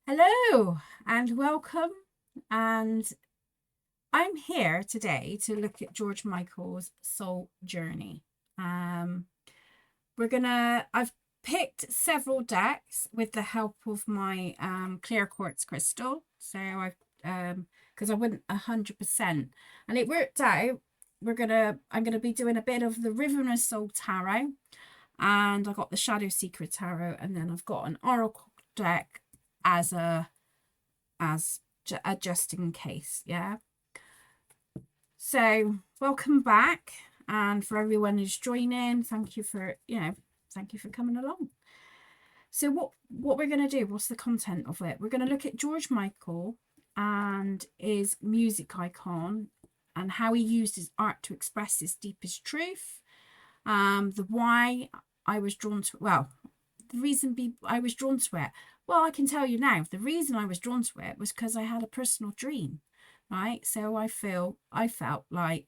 Hello and welcome. And I'm here today to look at George Michael's Soul Journey. Um, I've picked several decks with the help of my clear quartz crystal. So because I wouldn't 100%, and it worked out. I'm gonna be doing a bit of the River of Soul Tarot, and I got the Shadow Secret Tarot, and then I've got an Oracle deck as just in case. Yeah. So welcome back, and for everyone who's joining, thank you for coming along. So what we're going to do, what's the content of it? We're going to look at George Michael and his music icon, and how he used his art to express his deepest truth. The why I was drawn to, I was drawn to it. Well, I can tell you now, the reason I was drawn to it was because I had a personal dream, right? So I felt like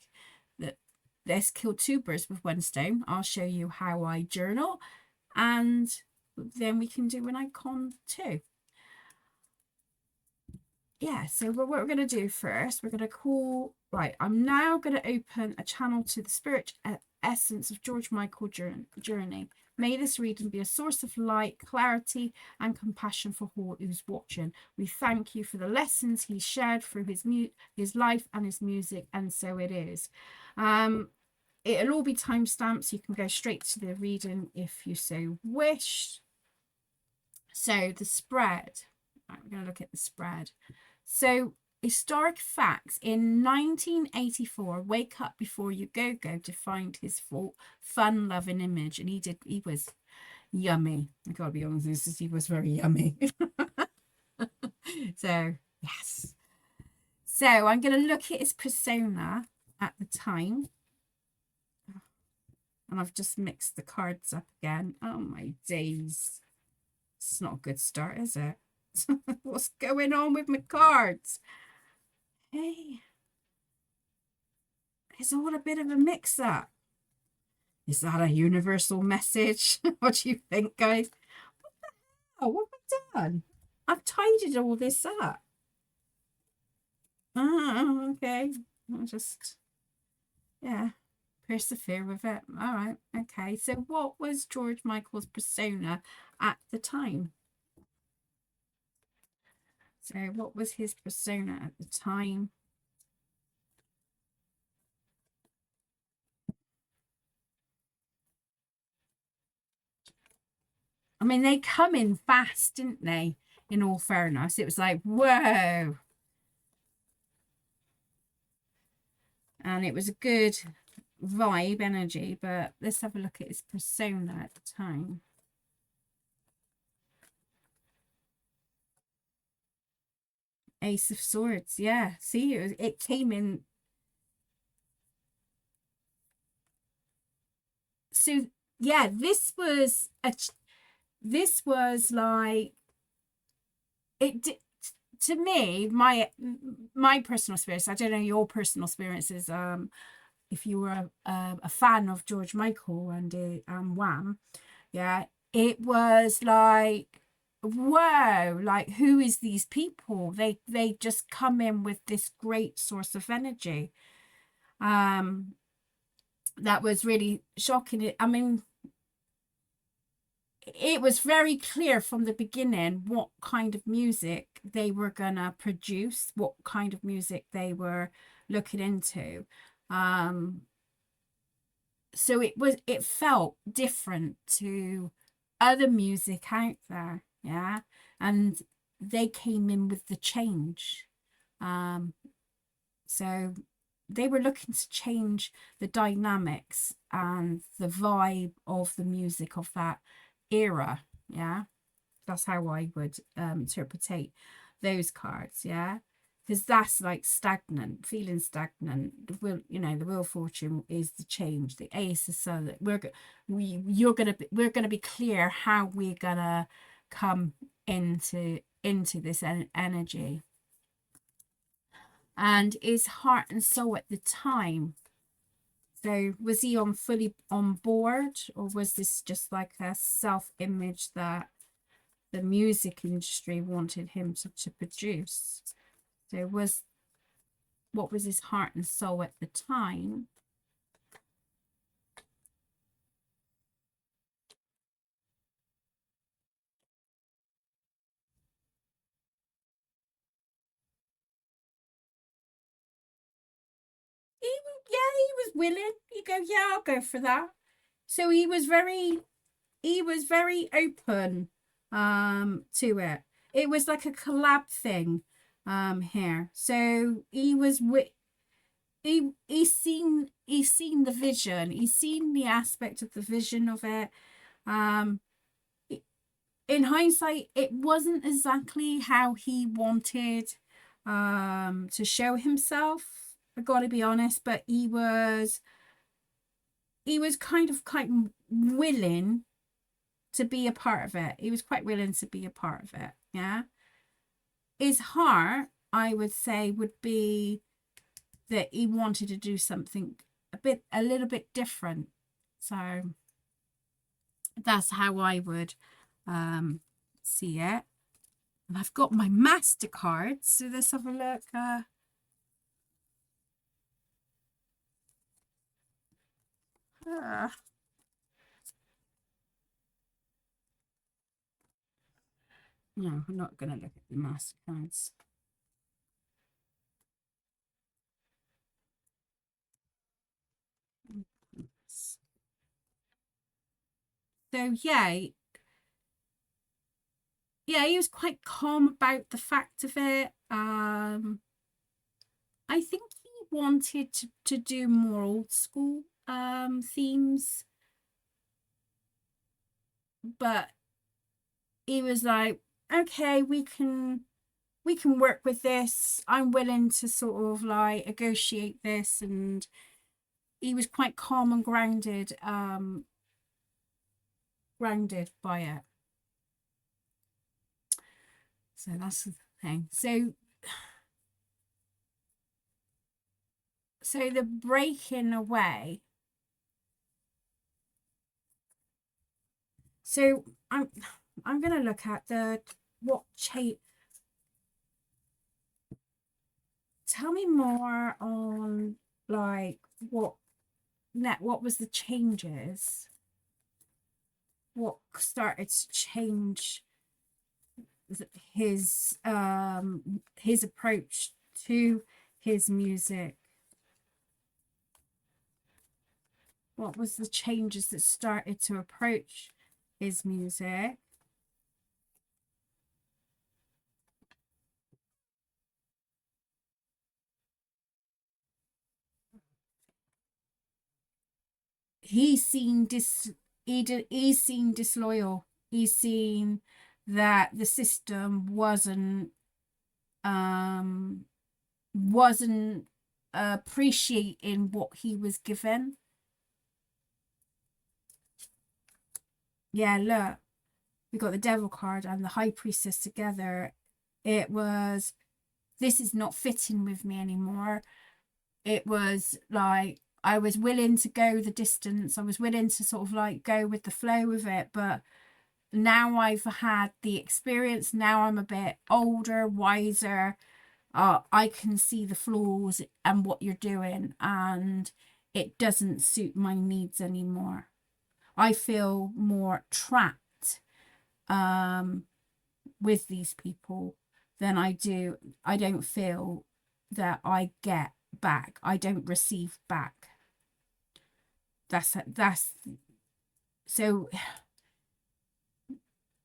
that let's kill two birds with one stone. I'll show you how I journal, and then we can do an icon too. Yeah, so what we're going to do first, we're going to call, right, I'm now going to open a channel to the spirit essence of George Michael journey. May this reading be a source of light, clarity, and compassion for all who's watching. We thank you for the lessons he shared through his life and his music, and so it is. It'll all be timestamped, so you can go straight to the reading if you so wish. So the spread, right, we're going to look at the spread. So historic facts: in 1984, Wake Up Before You Go defined his full fun-loving image, and he was yummy. I gotta be honest, he was very yummy. So yes. So I'm gonna look at his persona at the time. And I've just mixed the cards up again. Oh my days. It's not a good start, is it? What's going on with my cards? Hey, it's all a bit of a mix up. Is that a universal message? What do you think, guys? Oh, what have I done? I've tidied all this up. Okay. I'll just, yeah, persevere with it. All right. Okay. So, what was George Michael's persona at the time? So, what was his persona at the time? I mean, they come in fast, didn't they? In all fairness, it was like, whoa. And it was a good vibe energy, but let's have a look at his persona at the time. Ace of Swords, yeah. See, it came in. So yeah, this was like it to me. My personal experience. I don't know your personal experiences. If you were a fan of George Michael and Wham, yeah, it was like, whoa, like who is these people? They just come in with this great source of energy. Um, that was really shocking. I mean, it was very clear from the beginning what kind of music they were gonna produce, what kind of music they were looking into. Um, so it felt different to other music out there, yeah. And they came in with the change. Um, so they were looking to change the dynamics and the vibe of the music of that era, yeah. That's how I would interpretate those cards, yeah. Because that's like stagnant, feeling stagnant. The will, the wheel of fortune is the change. The ace is so that we're gonna be clear how we're gonna come into this energy. And his heart and soul at the time. So was he fully on board, or was this just like a self image that the music industry wanted him to produce. So it was what was his heart and soul at the time. Yeah, he was willing. You go, yeah, I'll go for that. So he was very open to it. It was like a collab thing here. So he's seen the vision. He's seen the aspect of the vision of it. Um in hindsight, it wasn't exactly how he wanted to show himself. I gotta be honest, but he was kind of quite willing to be a part of it. He was quite willing to be a part of it. Yeah. His heart, I would say, would be that he wanted to do something a little bit different. So that's how I would see it. And I've got my MasterCard. So let's have a look. No, I'm not going to look at the MasterCards. So yeah, he was quite calm about the fact of it. I think he wanted to do more old school themes, but he was like, okay, we can work with this. I'm willing to sort of like negotiate this, and he was quite calm and grounded by it. So that's the thing. So the breaking away. So I'm going to look at what shape. Tell me more on like what was the changes? What started to change his approach to his music? What was the changes that started to approach his music? He's seen he's seen disloyal. He's seen that the system wasn't appreciating what he was given. Yeah, look, we got the devil card and the high priestess together. It was, this is not fitting with me anymore. It was like I was willing to go the distance. I was willing to sort of like go with the flow of it, but now I've had the experience. Now I'm a bit older, wiser. I can see the flaws and what you're doing, and it doesn't suit my needs anymore. I feel more trapped with these people than I do. I don't feel that I get back. I don't receive back. That's so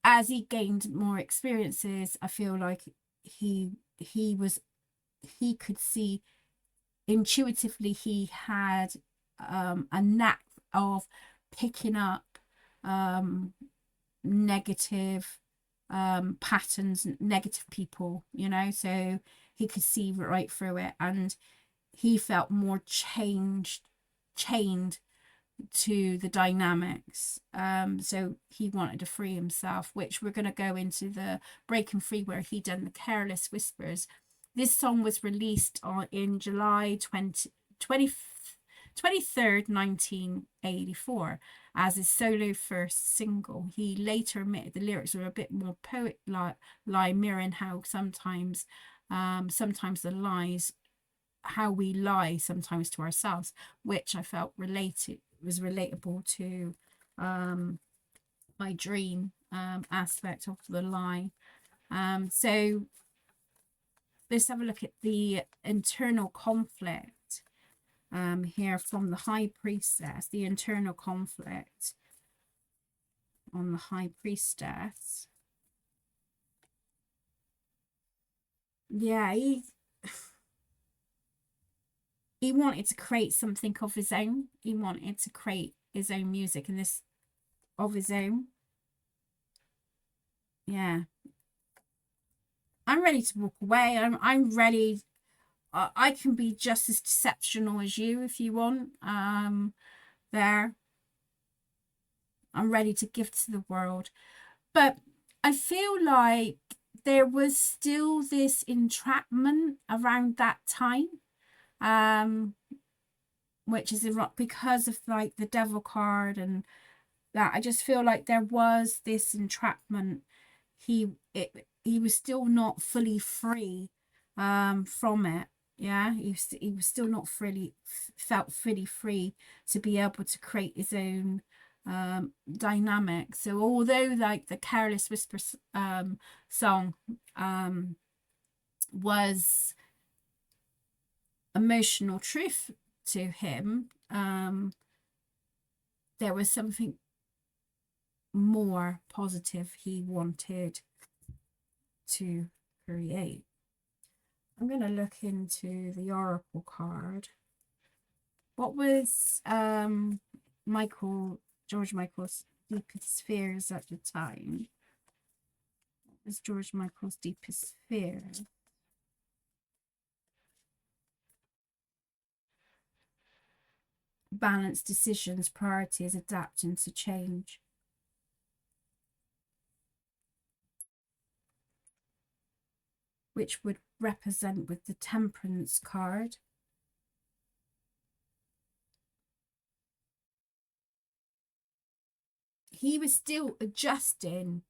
as he gained more experiences, I feel like he could see intuitively. He had a knack of picking up negative patterns, negative people, so he could see right through it, and he felt more chained to the dynamics. So he wanted to free himself, which we're going to go into the breaking free where he done the Careless Whispers. This song was released in July 20, 23rd, 1984, as his solo first single. He later admitted the lyrics were a bit more poet-like, mirroring how sometimes the lies, how we lie sometimes to ourselves, which I felt was relatable to my dream aspect of the lie. So let's have a look at the internal conflict here from the High Priestess, the internal conflict on the High Priestess. Yeah, he wanted to create something of his own. He wanted to create his own music, and this of his own. Yeah, I'm ready to walk away. I'm ready. I can be just as deceptional as you if you want. There, I'm ready to give to the world, but I feel like there was still this entrapment around that time, which is because of like the devil card and that. I just feel like there was this entrapment. He was still not fully free from it. Yeah, he was still not felt fully free to be able to create his own dynamic. So although like the Careless Whisper song was emotional truth to him, there was something more positive he wanted to create. I'm going to look into the Oracle card. What was George Michael's deepest fears at the time? What was George Michael's deepest fear? Balance decisions, priorities, adapting to change. Which would represent with the Temperance card. He was still adjusting.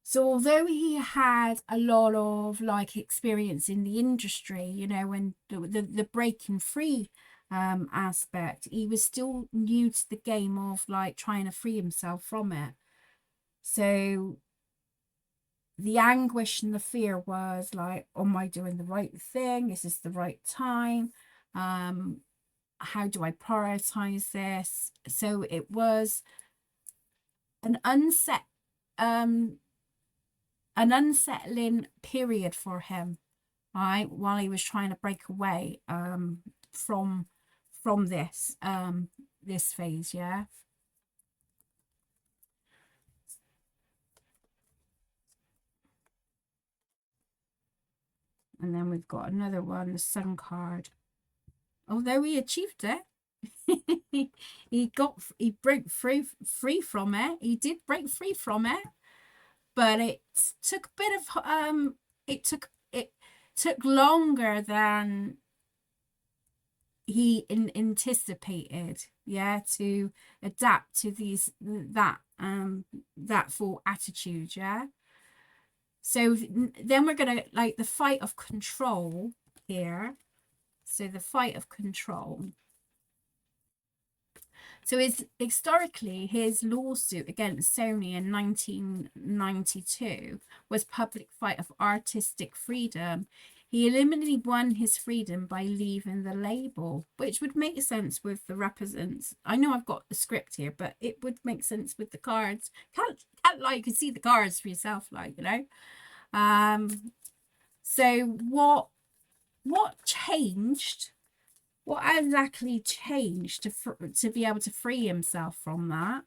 So although he had a lot of like experience in the industry, you know, when the breaking free aspect, he was still new to the game of like trying to free himself from it. So the anguish and the fear was like, am I doing the right thing? Is this the right time? How do I prioritize this? So it was an unsettling period for him, right, while he was trying to break away from this this phase. Yeah. And then we've got another one, the Sun card. Although he achieved it, he broke free from it. He did break free from it, but it took a bit of it took longer than he anticipated. Yeah, to adapt to that full attitude. Yeah. So then we're gonna like the fight of control here. So the fight of control. So historically, his lawsuit against Sony in 1992 was public fight of artistic freedom. He eliminated won his freedom by leaving the label, which would make sense with the represents. I know I've got the script here, but it would make sense with the cards. Can't lie, you can see the cards for yourself, like, you know. So what changed? What exactly changed to be able to free himself from that?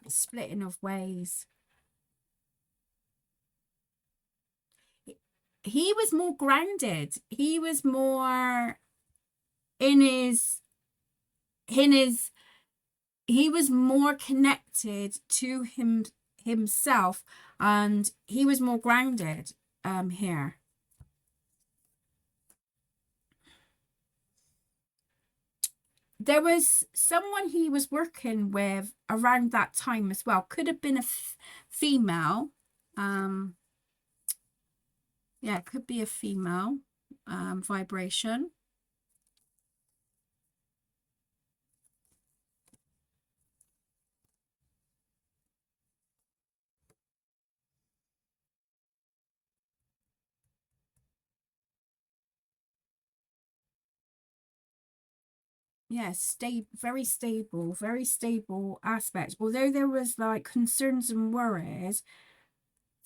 Splitting of ways. He was more grounded. He was more in his he was more connected to himself, and he was more grounded here. There was someone he was working with around that time as well. Could have been a female. Yeah, it could be a female vibration. Yeah, very stable aspect. Although there was like concerns and worries,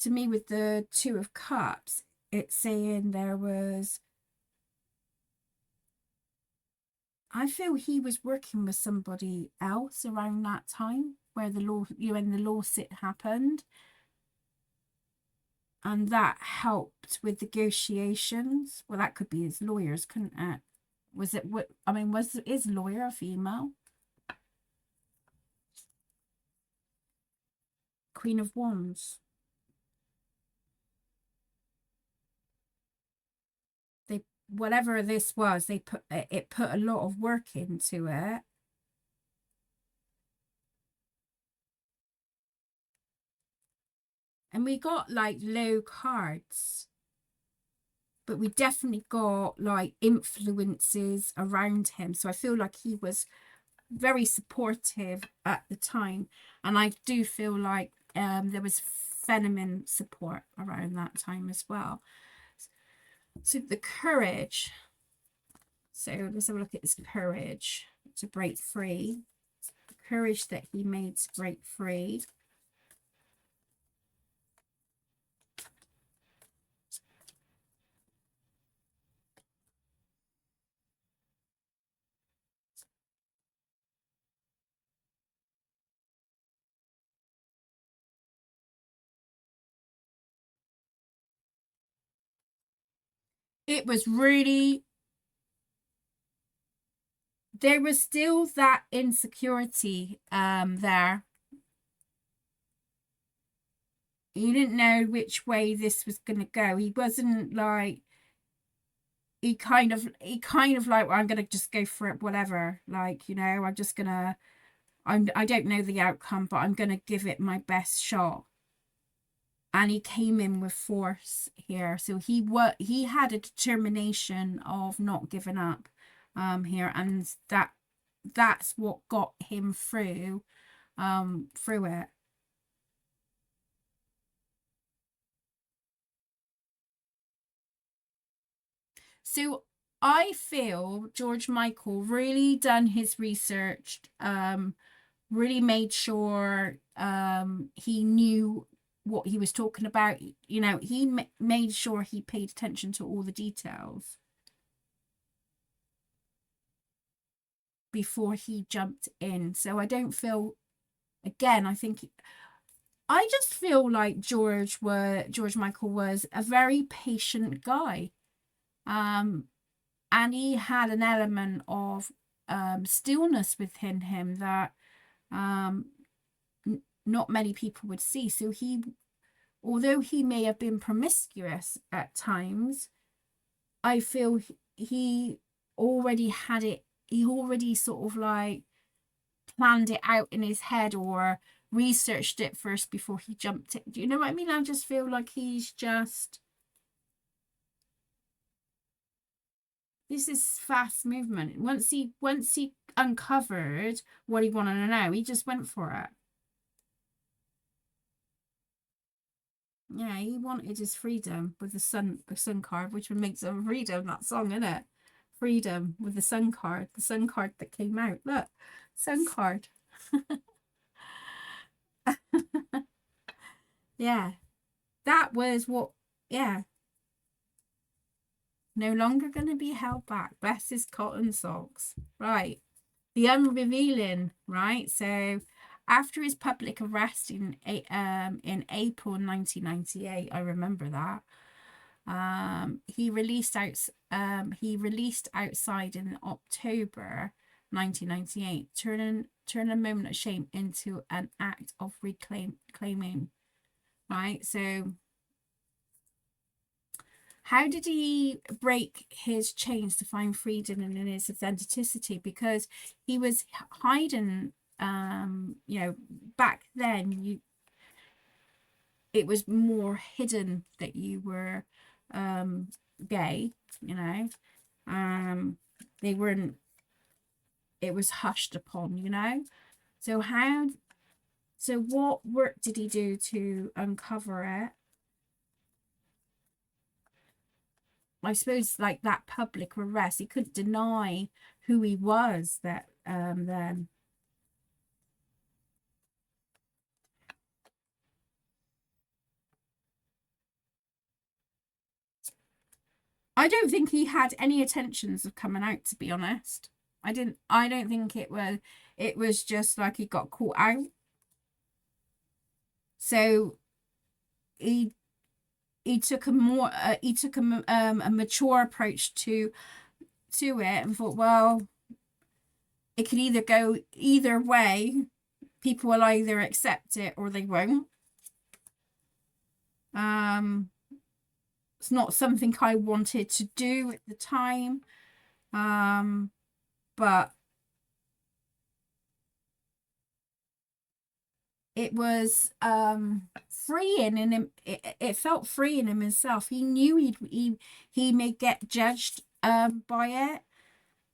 to me with the Two of Cups, it's saying there was, I feel he was working with somebody else around that time where the law, when the lawsuit happened, and that helped with negotiations. Well, that could be his lawyers, couldn't it? Was it what I mean, was his lawyer a female? Queen of Wands. They, whatever this was, they put a lot of work into it. And we got like low cards, but we definitely got like influences around him. So I feel like he was very supportive at the time, and I do feel like there was feminine support around that time as well. So the courage. So let's have a look at his courage to break free. The courage that he made to break free. It was really, there was still that insecurity there. He didn't know which way this was going to go. He wasn't like, he kind of like, well, I'm going to just go for it, whatever. Like, you know, I'm just going to, I don't know the outcome, but I'm going to give it my best shot. And he came in with force here. So he had a determination of not giving up here, and that's what got him through it. So I feel George Michael really done his research, really made sure he knew what he was talking about. You know, he made sure he paid attention to all the details before he jumped in. So I don't feel, again, I just feel like George Michael was a very patient guy. And he had an element of stillness within him that not many people would see. So although he may have been promiscuous at times, I feel he already had it. He already sort of like planned it out in his head, or researched it first before he jumped it. Do you know what I mean? I just feel like he's just, this is fast movement. Once he uncovered what he wanted to know, he just went for it. Yeah, he wanted his freedom with the sun card, which would make some freedom, that song, isn't it? Freedom with the sun card that came out. Look, sun card. Yeah, that was what, yeah, no longer going to be held back. Bless his cotton socks. Right. The unrevealing, right? So after his public arrest in April 1998, I remember that. He released outside in October 1998, turn a moment of shame into an act of reclaiming, right? So how did he break his chains to find freedom in his authenticity? Because he was hiding, you know, back then it was more hidden that you were gay, you know. They weren't, it was hushed upon, you know. So what work did he do to uncover it? I suppose like that public arrest, he couldn't deny who he was that then. I don't think he had any intentions of coming out, to be honest. I don't think it was just like he got caught out. So he took a mature approach to it and thought, well, it could either go either way. People will either accept it or they won't. It's not something I wanted to do at the time, but it was freeing in him. It felt freeing in himself. He knew he may get judged by it,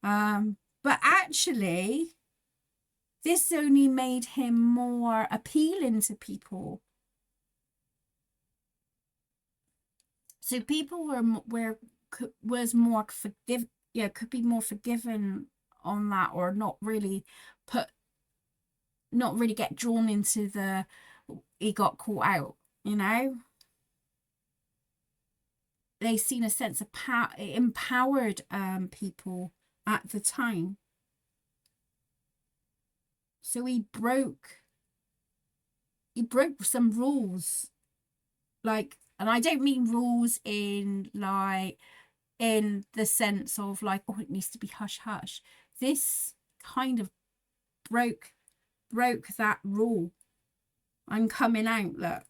but actually this only made him more appealing to people. So people was more could be more forgiven on that, or not really get drawn into the he got caught out, you know. They seen a sense of power. It empowered people at the time. So he broke some rules, like, and I don't mean rules in like in the sense of like, oh, it needs to be hush hush. This kind of broke that rule. I'm coming out, look,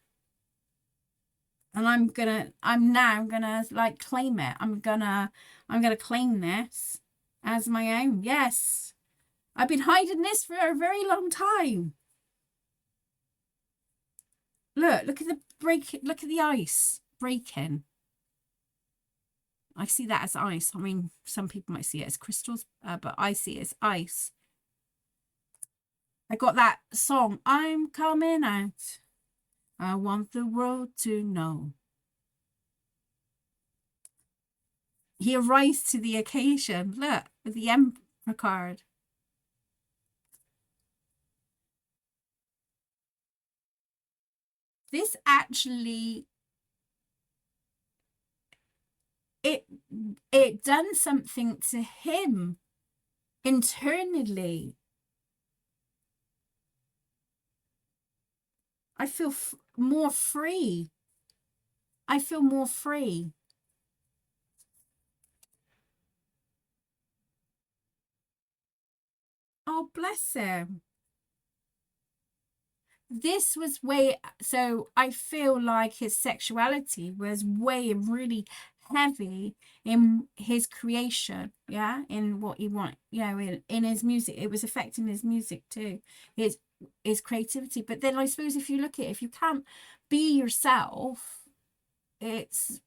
and I'm now gonna like claim it. I'm gonna claim this as my own. Yes, I've been hiding this for a very long time. Look at the break. Look at the ice breaking. I see that as ice. I mean, some people might see it as crystals, but I see it as ice. I got that song, I'm coming out. I want the world to know. He arose to the occasion. Look, with the Emperor card. This actually, it done something to him internally. I feel more free. I feel more free. Oh, bless him. This was way, so I feel like his sexuality was way really heavy in his creation, yeah, in what he want, you know, in his music. It was affecting his music too, his creativity. But then I suppose if you look at it, if you can't be yourself, it's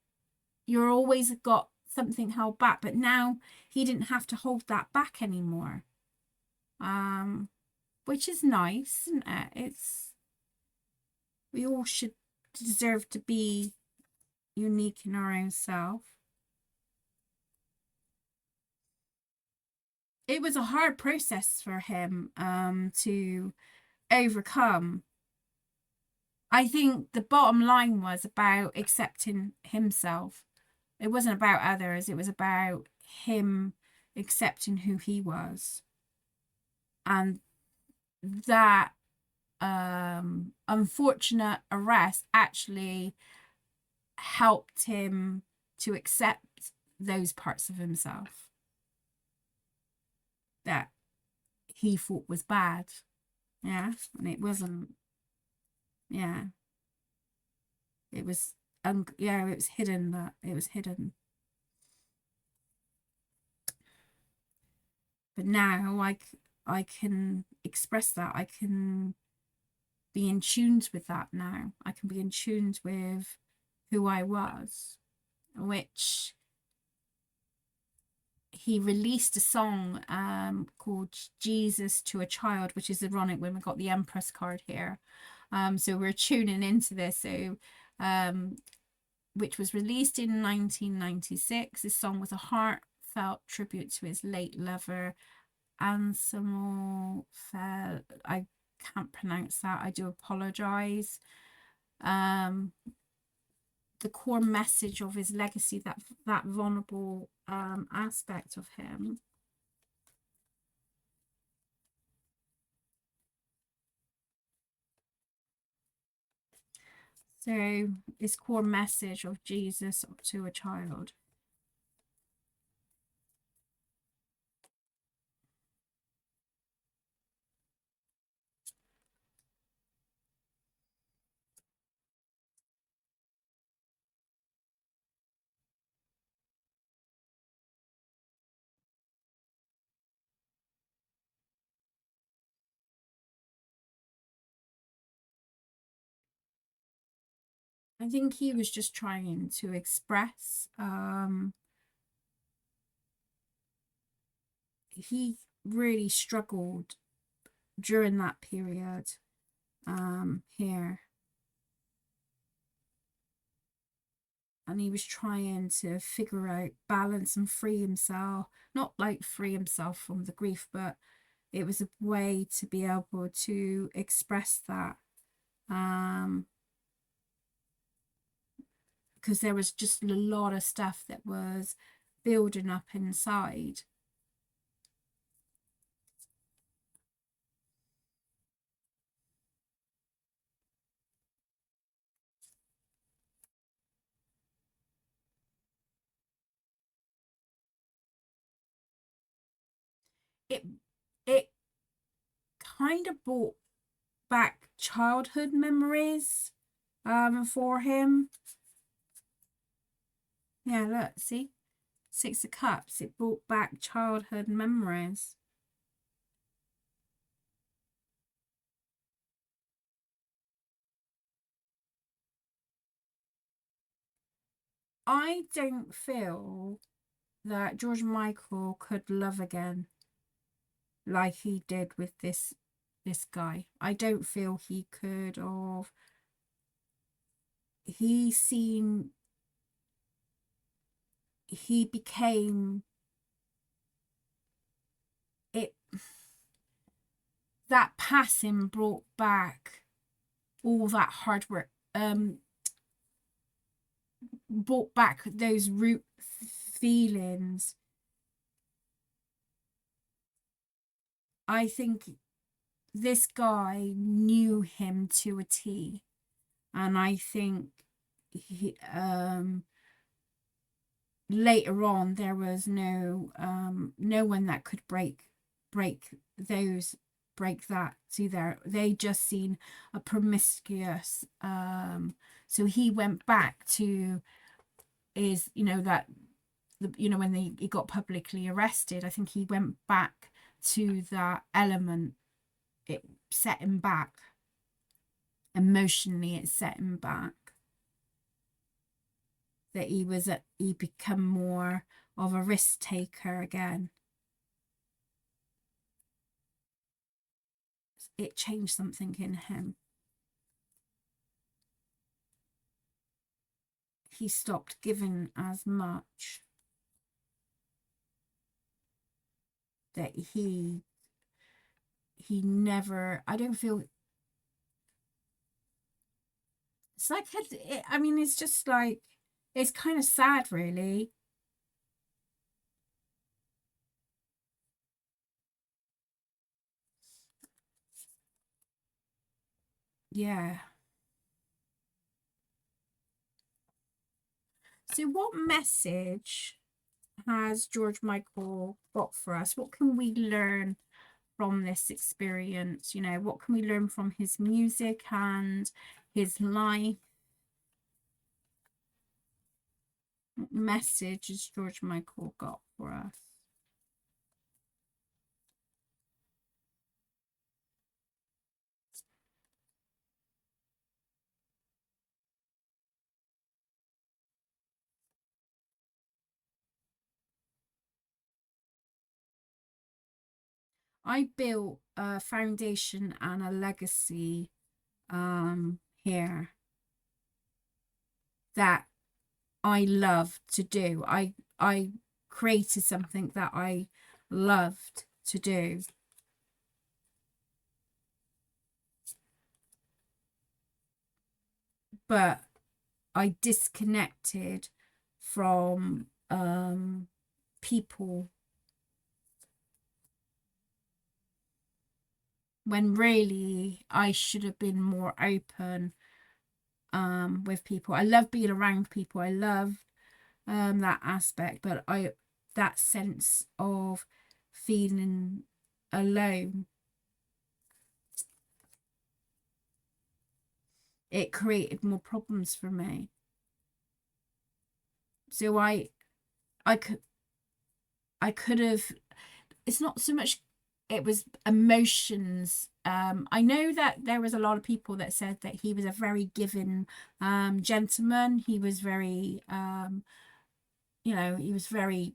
you're always got something held back. But now he didn't have to hold that back anymore, which is nice, isn't it? We all should deserve to be unique in our own self. It was a hard process for him to overcome. I think the bottom line was about accepting himself. It wasn't about others. It was about him accepting who he was. And that unfortunate arrest actually helped him to accept those parts of himself that he thought was bad. Yeah, and it wasn't. Yeah, it was. Yeah, it was hidden. That it was hidden. But now I can express that. I can be in tunes with that now. I can be in tunes with who I was, which he released a song called Jesus to a Child, which is ironic when we got the Empress card here. So we're tuning into this. So which was released in 1996. This song was a heartfelt tribute to his late lover, Anselmo Fel. I can't pronounce that. I do apologize. The core message of his legacy, that vulnerable aspect of him. So his core message of Jesus to a child. I think he was just trying to express. He really struggled during that period here, and he was trying to figure out balance and free himself, not like free himself from the grief, but it was a way to be able to express that, because there was just a lot of stuff that was building up inside. It kind of brought back childhood memories for him. Yeah, look, see, Six of Cups. It brought back childhood memories. I don't feel that George Michael could love again like he did with this guy. I don't feel he could have. He seen he became it. That passing brought back all that hard work, brought back those root feelings. I think this guy knew him to a T, and I think he, later on there was no one that could break those break that to their they just seen a promiscuous, so he went back to is that when he got publicly arrested. I think he went back to that element. It set him back emotionally. It set him back, that he become more of a risk taker again. It changed something in him. He stopped giving as much, that he never, I don't feel, it's like, I mean, it's just like, it's kind of sad, really. Yeah. So what message has George Michael got for us? What can we learn from this experience? You know, what can we learn from his music and his life? What message has George Michael got for us? I built a foundation and a legacy here that I love to do. I created something that I loved to do. But I disconnected from people when really I should have been more open with people. I love being around people. I love that aspect, but that sense of feeling alone, it created more problems for me. So I could have, it's not so much, it was emotions. I know that there was a lot of people that said that he was a very giving gentleman. He was very you know, he was very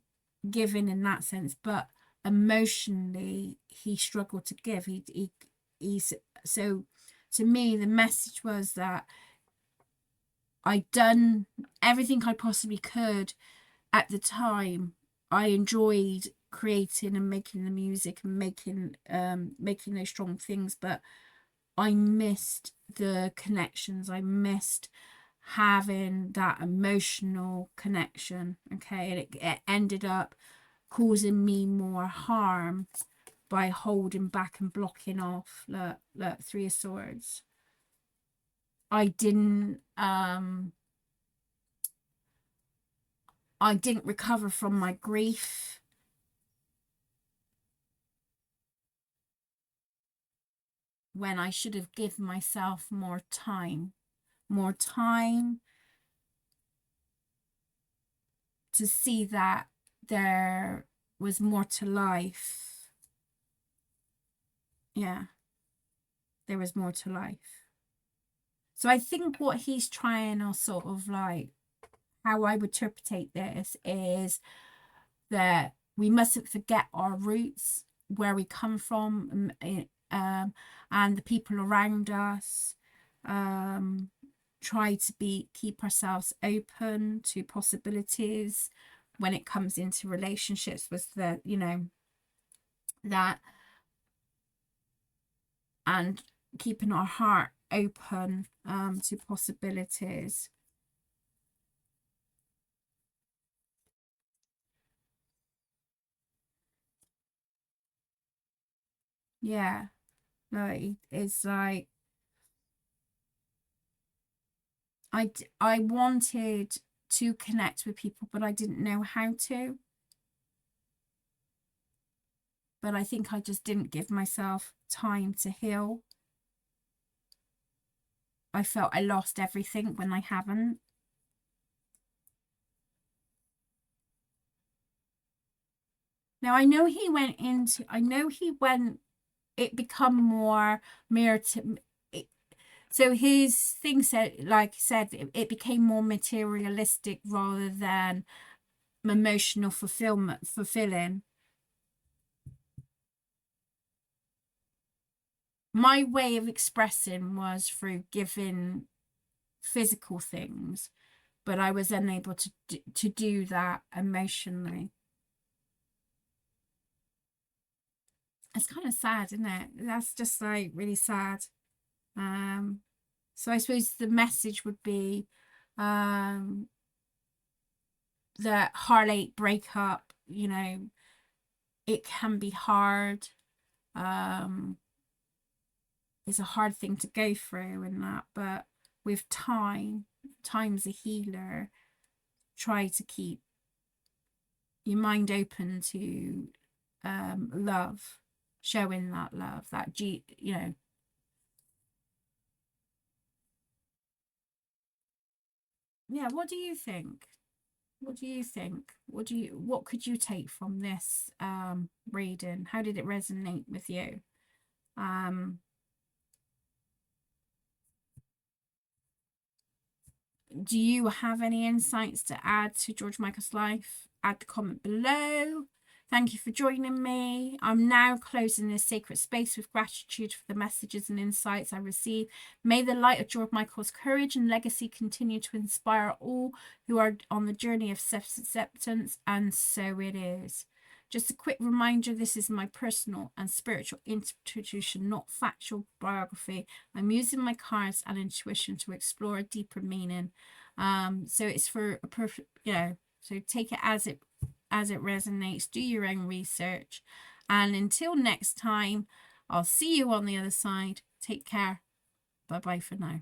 giving in that sense, but emotionally he struggled to give. He's so, to me the message was that I'd done everything I possibly could at the time. I enjoyed creating and making the music and making those strong things, but I missed the connections. I missed having that emotional connection. Okay, and it ended up causing me more harm by holding back and blocking off. Look, Three of Swords. I didn't recover from my grief. When I should have given myself more time to see that there was more to life. Yeah, there was more to life. So I think what he's trying to sort of like, how I would interpret this is that we mustn't forget our roots, where we come from, and the people around us. Try to keep ourselves open to possibilities when it comes into relationships with the, you know, that, and keeping our heart open to possibilities. Yeah, no, it's like I wanted to connect with people, but I didn't know how to. But I think I just didn't give myself time to heal. I felt I lost everything when I haven't. Now I know he went, it become more mirror to it, so his thing said, like I said, it became more materialistic rather than emotional fulfilling. My way of expressing was through giving physical things, but I was unable to do that emotionally. It's kind of sad, isn't it? That's just like really sad. So I suppose the message would be that heartache breakup, you know, it can be hard. It's a hard thing to go through and that, but with time's a healer. Try to keep your mind open to love. showing that love, that you know. Yeah, what do you think? What do you think? What could you take from this reading? How did it resonate with you? Um, do you have any insights to add to George Michael's life? Add the comment below. Thank you for joining me. I'm now closing this sacred space with gratitude for the messages and insights I receive. May the light of George Michael's courage and legacy continue to inspire all who are on the journey of self-acceptance, and so it is. Just a quick reminder, this is my personal and spiritual interpretation, not factual biography. I'm using my cards and intuition to explore a deeper meaning. So it's for a perfect, so take it as it resonates. Do your own research. And until next time, I'll see you on the other side. Take care. Bye bye for now.